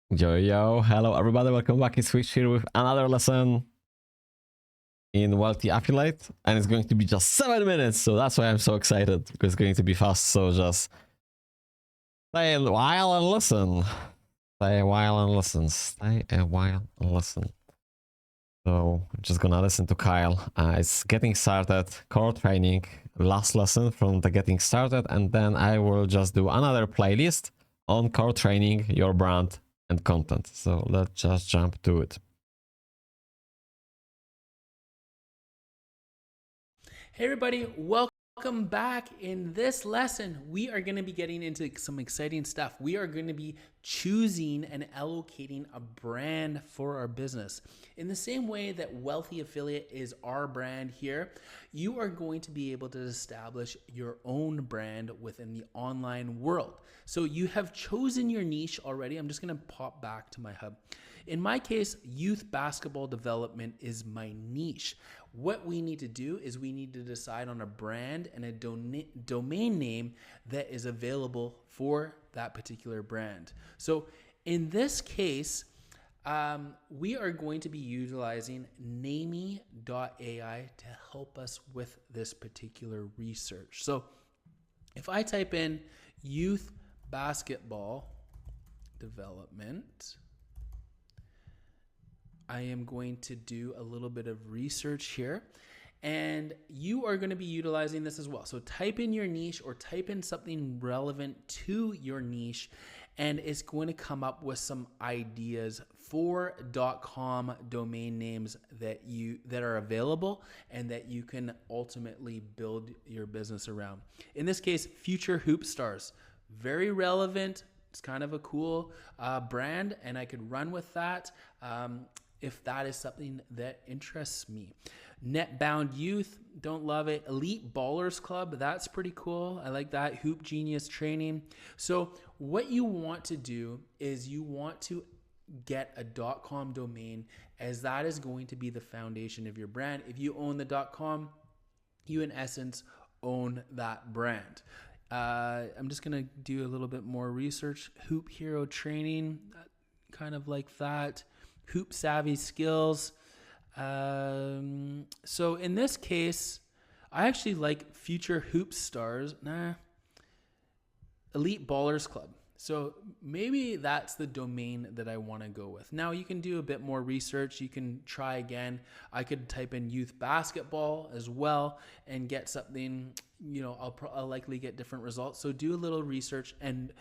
Yo, hello everybody, welcome back. It's Switch here with another lesson in Wealthy Affiliate, and it's going to be just 7 minutes, so that's why I'm so excited, because it's going to be fast. So just stay a while and listen. Stay a while and listen. Stay a while and listen. So I'm just gonna listen to Kyle. It's getting started, core training, last lesson from the getting started, and then I will just do another playlist on core training, your brand, and content. So let's just jump to it. Hey everybody, welcome back. In this lesson, we are going to be getting into some exciting stuff. We are going to be choosing and allocating a brand for our business. In the same way that Wealthy Affiliate is our brand here, you are going to be able to establish your own brand within the online world. So you have chosen your niche already. I'm just going to pop back to my hub. In my case, youth basketball development is my niche. What we need to do is we need to decide on a brand and a domain name that is available for that particular brand. So in this case, we are going to be utilizing namey.ai to help us with this particular research. So if I type in youth basketball development, I am going to do a little bit of research here, and you are going to be utilizing this as well. So type in your niche or type in something relevant to your niche, and it's going to come up with some ideas for .com domain names that are available and that you can ultimately build your business around. In this case, Future Hoop Stars, very relevant. It's kind of a cool brand, and I could run with that. If that is something that interests me. Netbound Youth, don't love it. Elite Ballers Club, that's pretty cool. I like that. Hoop Genius Training. So what you want to do is you want to get a .com domain, as that is going to be the foundation of your brand. If you own the .com, you in essence own that brand. I'm just going to do a little bit more research. Hoop Hero Training, kind of like that. Hoop Savvy Skills. So in this case, I actually like Future Hoop Stars. Elite Ballers Club. So maybe that's the domain that I want to go with. Now you can do a bit more research. You can try again. I could type in youth basketball as well and get something, I'll likely get different results. So do a little research and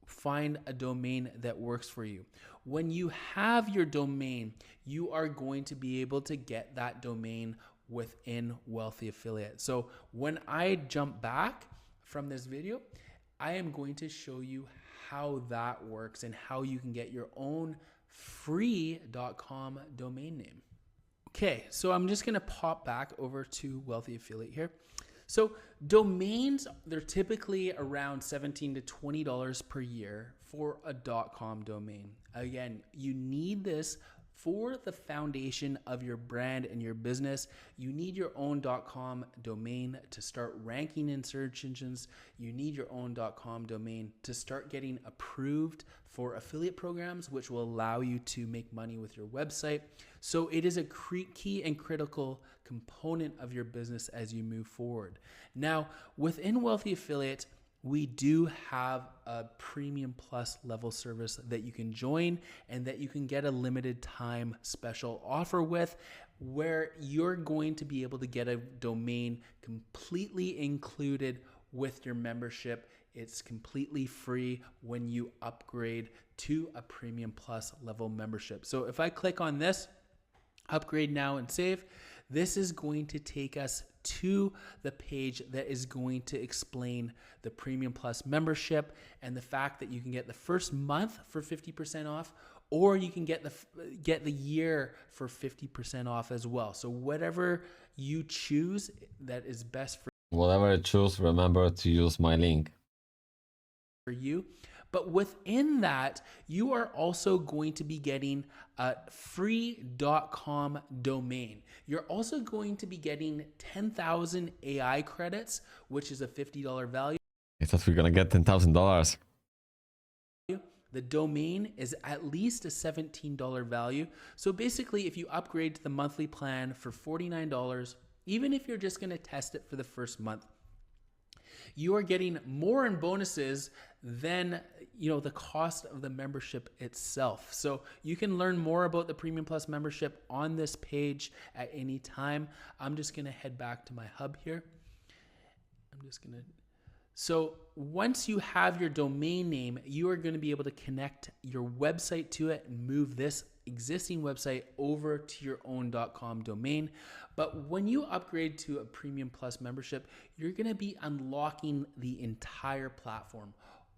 find a domain that works for you. When you have your domain, you are going to be able to get that domain within Wealthy Affiliate. So when I jump back from this video, I am going to show you how that works and how you can get your own free .com domain name. Okay, so I'm just going to pop back over to Wealthy Affiliate here. So domains, they're typically around $17 to $20 per year for a .com domain. Again, you need this for the foundation of your brand and your business. You need your own .com domain to start ranking in search engines. You need your own .com domain to start getting approved for affiliate programs, which will allow you to make money with your website. So it is a key and critical component of your business as you move forward. Now, within Wealthy Affiliate, we do have a premium plus level service that you can join and that you can get a limited time special offer with, where you're going to be able to get a domain completely included with your membership. It's completely free when you upgrade to a premium plus level membership. So if I click on this, upgrade now and save, this is going to take us to the page that is going to explain the Premium Plus membership and the fact that you can get the first month for 50% off, or you can get the year for 50% off as well. So whatever you choose that is best for Whatever you choose, remember to use my link for you. But within that, you are also going to be getting a free .com domain. You're also going to be getting 10,000 AI credits, which is a $50 value. I thought we were gonna get $10,000. The domain is at least a $17 value. So basically, if you upgrade to the monthly plan for $49, even if you're just going to test it for the first month, you are getting more in bonuses than the cost of the membership itself. So you can learn more about the Premium Plus membership on this page at any time. I'm just going to head back to my hub here. So once you have your domain name, you are going to be able to connect your website to it and move this existing website over to your own .com domain. But when you upgrade to a Premium Plus membership, you're going to be unlocking the entire platform.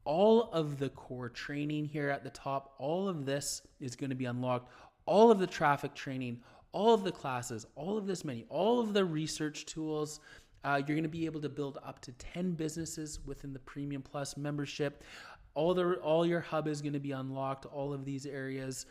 All of the core training here at the top, all of this is going to be unlocked. All of the traffic training, all of the classes, all of this menu, all of the research tools. You're going to be able to build up to 10 businesses within the Premium Plus membership. All your hub is going to be unlocked, all of these areas.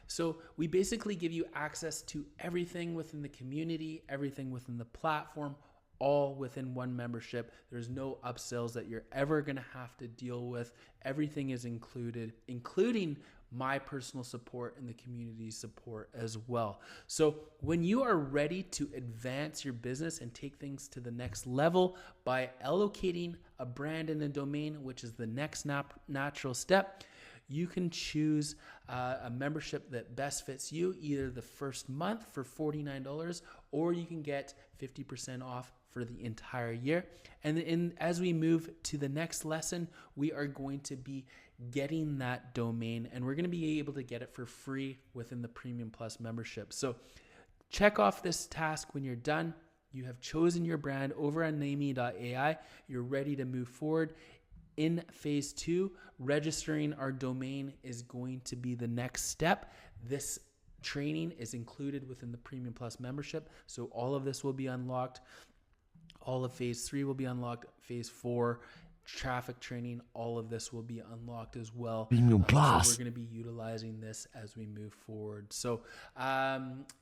So we basically give you access to everything within the community, everything within the platform, all within one membership. There's no upsells that you're ever going to have to deal with. Everything is included, including my personal support and the community support as well. So when you are ready to advance your business and take things to the next level by allocating a brand and a domain, which is the next natural step, you can choose a membership that best fits you, either the first month for $49, or you can get 50% off for the entire year. And as we move to the next lesson, we are going to be getting that domain, and we're going to be able to get it for free within the Premium Plus membership. So check off this task when you're done. You have chosen your brand over on namey.ai. You're ready to move forward. In phase 2, registering our domain is going to be the next step. This training is included within the Premium Plus membership, so all of this will be unlocked. All of phase 3 will be unlocked. Phase 4, traffic training, all of this will be unlocked as well. Premium Plus. So we're going to be utilizing this as we move forward. So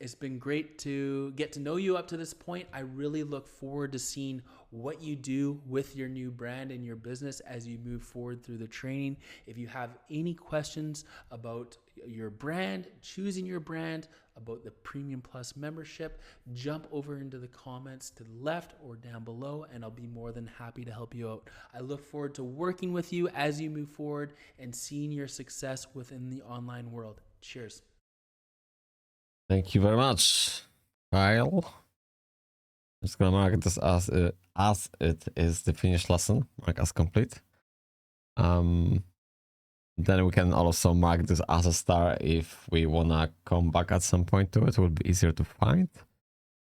it's been great to get to know you up to this point. I really look forward to seeing what you do with your new brand and your business as you move forward through the training. If you have any questions about your brand, choosing your brand, about the Premium Plus membership, jump over into the comments to the left or down below, and I'll be more than happy to help you out. I look forward to working with you as you move forward and seeing your success within the online world. Cheers. Thank you very much, Kyle. I'm just gonna mark this as it is the finished lesson, mark as complete. Then we can also mark this as a star if we wanna come back at some point to it. It will be easier to find,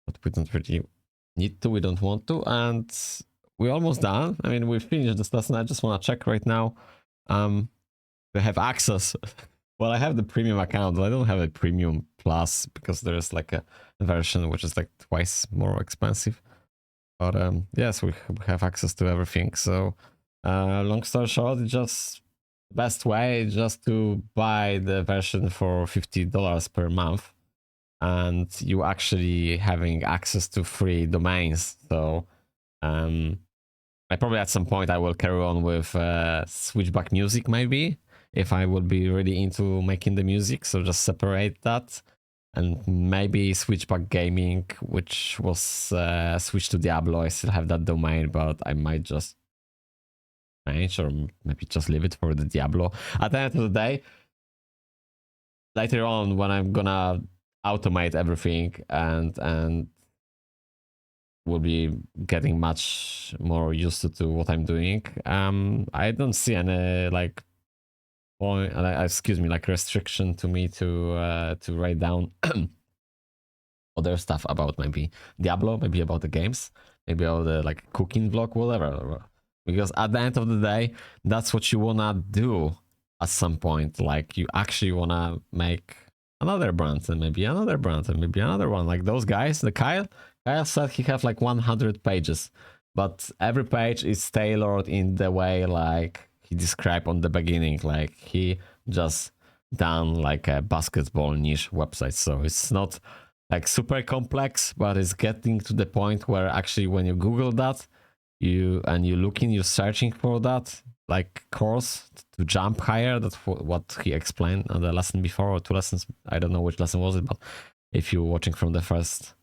but we don't really need to, we don't want to, and we're almost done. I mean, we finished this lesson. I just wanna check right now. We have access. Well, I have the premium account, but I don't have a Premium Plus because there's like a version which is like twice more expensive. But yes, we have access to everything. So long story short, just best way just to buy the version for $50 per month, and you actually having access to free domains. So I probably at some point I will carry on with Switchback Music, maybe, if I will be really into making the music. So just separate that, and maybe Switchback Gaming, which was switched to Diablo. I still have that domain, but I might just change, or maybe just leave it for the Diablo. At the end of the day, later on when I'm gonna automate everything and will be getting much more used to what I'm doing, I don't see any like point, excuse me, like restriction to me to write down other stuff about maybe Diablo, maybe about the games, maybe about the like cooking vlog, whatever. Because at the end of the day, that's what you wanna do at some point. Like you actually wanna make another brand, and maybe another brand, and maybe another one. Like those guys, the Kyle said he have like 100 pages, but every page is tailored in the way like he described on the beginning. Like he just done like a basketball niche website. So it's not like super complex, but it's getting to the point where actually when you Google that, you're searching for that, like course to jump higher. That's what he explained on the lesson before, or 2 lessons. I don't know which lesson was it, but if you're watching from the first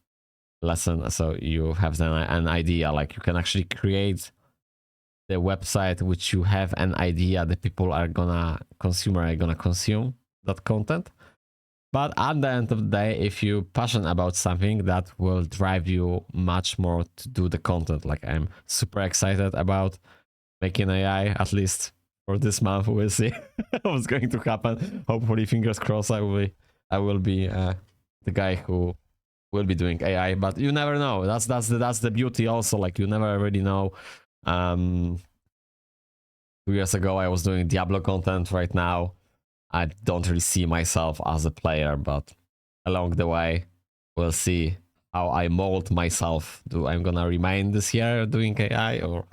lesson, so you have an idea, like you can actually create the website which you have an idea that people are gonna consume that content. But at the end of the day, if you're passionate about something, that will drive you much more to do the content. Like I'm super excited about making AI, at least for this month. We'll see what's going to happen. Hopefully, fingers crossed, I will be the guy who will be doing AI. But you never know. That's the beauty also. Like you never really know. 2 years ago, I was doing Diablo content. Right now, I don't really see myself as a player, but along the way, we'll see how I mold myself. I'm gonna remain this year doing AI, or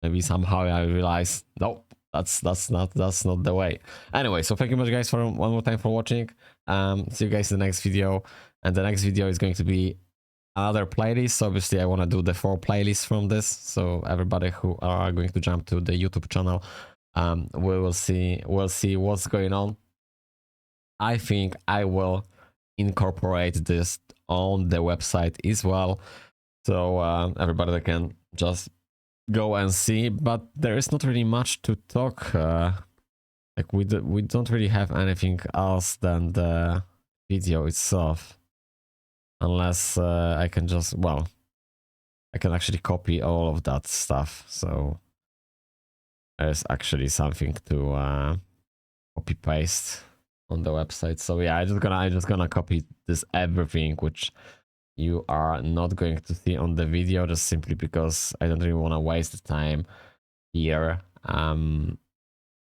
maybe somehow I realize, nope, that's not the way. Anyway, so thank you much, guys, for one more time for watching. See you guys in the next video, and the next video is going to be another playlist. Obviously, I want to do the 4 playlists from this, so everybody who are going to jump to the YouTube channel, we'll see what's going on. I think I will incorporate this on the website as well, so everybody can just go and see. But there is not really much to talk. Like we don't really have anything else than the video itself, unless I can just, well, I can actually copy all of that stuff. So there's actually something to copy paste on the website. So yeah, I'm just gonna copy this everything which you are not going to see on the video, just simply because I don't really want to waste the time here.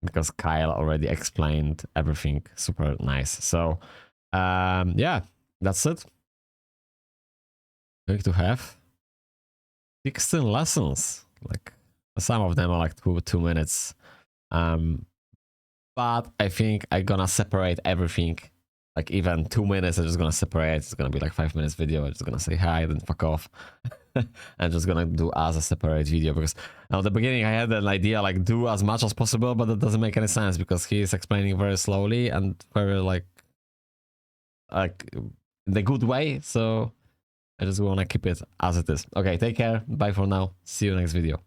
Because Kyle already explained everything super nice. So yeah, that's it. Going to have 16 lessons. Like some of them are like 2 minutes. But I think I'm gonna separate everything. Like even 2 minutes, I'm just gonna separate. It's gonna be like 5 minutes video. I'm just gonna say hi, then fuck off. I'm just gonna do as a separate video, because at the beginning I had an idea like do as much as possible, but that doesn't make any sense because he is explaining very slowly and very like the good way. So I just wanna keep it as it is. Okay, take care. Bye for now. See you next video.